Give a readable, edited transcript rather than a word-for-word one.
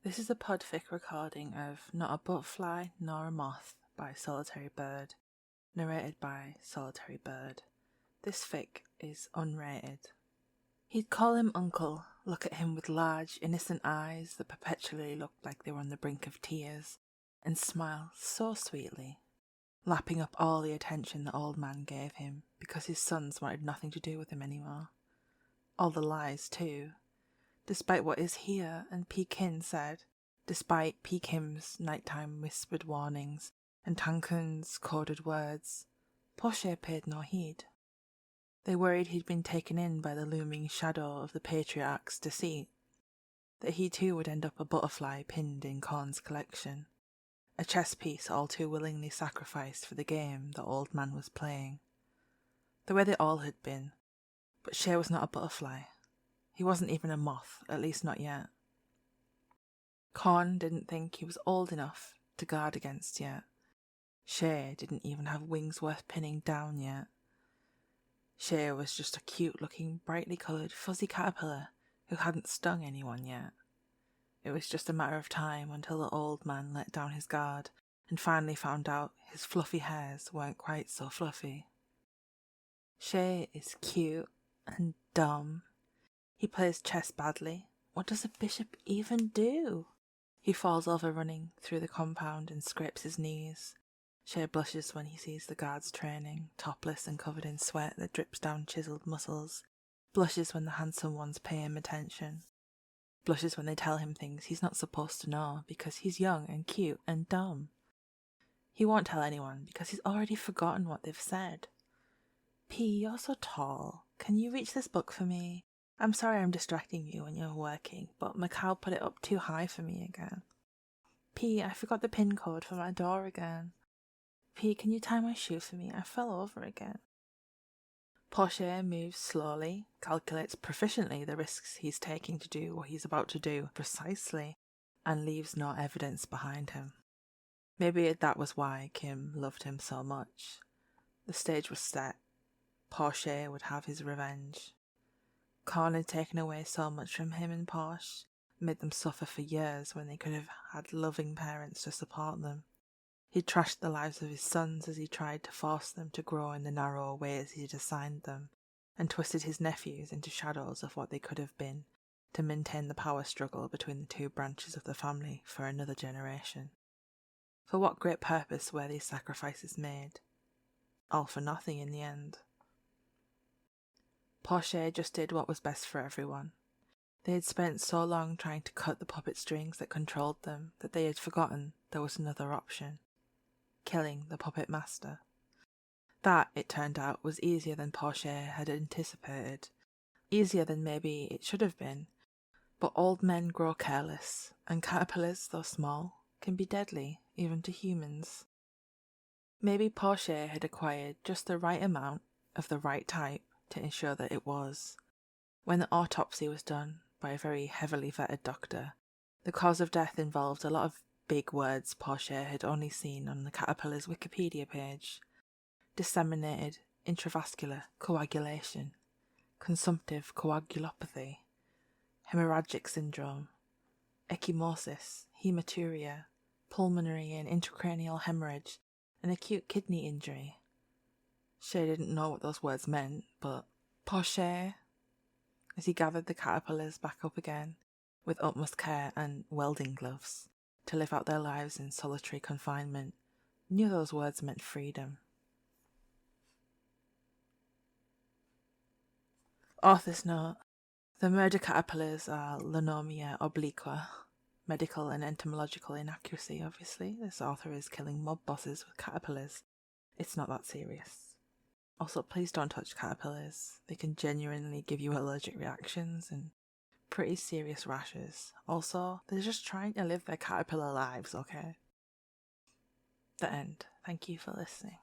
This is a PODFIC recording of Not a Butterfly Nor a Moth by Solitary Bird, narrated by Solitary Bird. This fic is unrated. He'd call him uncle, look at him with large, innocent eyes that perpetually looked like they were on the brink of tears, and smile so sweetly, lapping up all the attention the old man gave him because his sons wanted nothing to do with him anymore. All the lies, too. Despite what is here and P. Kinn said, despite P. Kim's nighttime whispered warnings and Tankun's coded words, Porchay paid no heed. They worried he'd been taken in by the looming shadow of the patriarch's deceit, that he too would end up a butterfly pinned in Corn's collection, a chess piece all too willingly sacrificed for the game the old man was playing. The way they all had been, but Chay was not a butterfly. He wasn't even a moth, at least not yet. Corn didn't think he was old enough to guard against yet. Chay didn't even have wings worth pinning down yet. Chay was just a cute-looking, brightly coloured, fuzzy caterpillar who hadn't stung anyone yet. It was just a matter of time until the old man let down his guard and finally found out his fluffy hairs weren't quite so fluffy. Chay is cute and dumb. He plays chess badly. What does a bishop even do? He falls over running through the compound and scrapes his knees. Chay blushes when he sees the guards training, topless and covered in sweat that drips down chiselled muscles. Blushes when the handsome ones pay him attention. Blushes when they tell him things he's not supposed to know because he's young and cute and dumb. He won't tell anyone because he's already forgotten what they've said. P, you're so tall. Can you reach this book for me? I'm sorry I'm distracting you when you're working, but Macau put it up too high for me again. P, I forgot the pin code for my door again. P, can you tie my shoe for me? I fell over again. Porchay moves slowly, calculates proficiently the risks he's taking to do what he's about to do precisely, and leaves no evidence behind him. Maybe that was why Kim loved him so much. The stage was set. Porchay would have his revenge. Corn had taken away so much from him and Porsche, made them suffer for years when they could have had loving parents to support them. He trashed the lives of his sons as he tried to force them to grow in the narrow ways he'd assigned them, and twisted his nephews into shadows of what they could have been, to maintain the power struggle between the two branches of the family for another generation. For what great purpose were these sacrifices made? All for nothing in the end. Porchay just did what was best for everyone. They had spent so long trying to cut the puppet strings that controlled them that they had forgotten there was another option. Killing the puppet master. That, it turned out, was easier than Porchay had anticipated. Easier than maybe it should have been. But old men grow careless, and caterpillars, though small, can be deadly, even to humans. Maybe Porchay had acquired just the right amount of the right type to ensure that it was. When the autopsy was done by a very heavily vetted doctor, the cause of death involved a lot of big words Porchay had only seen on the caterpillar's Wikipedia page. Disseminated intravascular coagulation, consumptive coagulopathy, hemorrhagic syndrome, ecchymosis, hematuria, pulmonary and intracranial hemorrhage, and acute kidney injury. Chay didn't know what those words meant, but Porchay, as he gathered the caterpillars back up again, with utmost care and welding gloves, to live out their lives in solitary confinement, knew those words meant freedom. Author's note: the murder caterpillars are Lanomia obliqua. Medical and entomological inaccuracy, obviously. This author is killing mob bosses with caterpillars. It's not that serious. Also, please don't touch caterpillars. They can genuinely give you allergic reactions and pretty serious rashes. Also, they're just trying to live their caterpillar lives, okay? The end. Thank you for listening.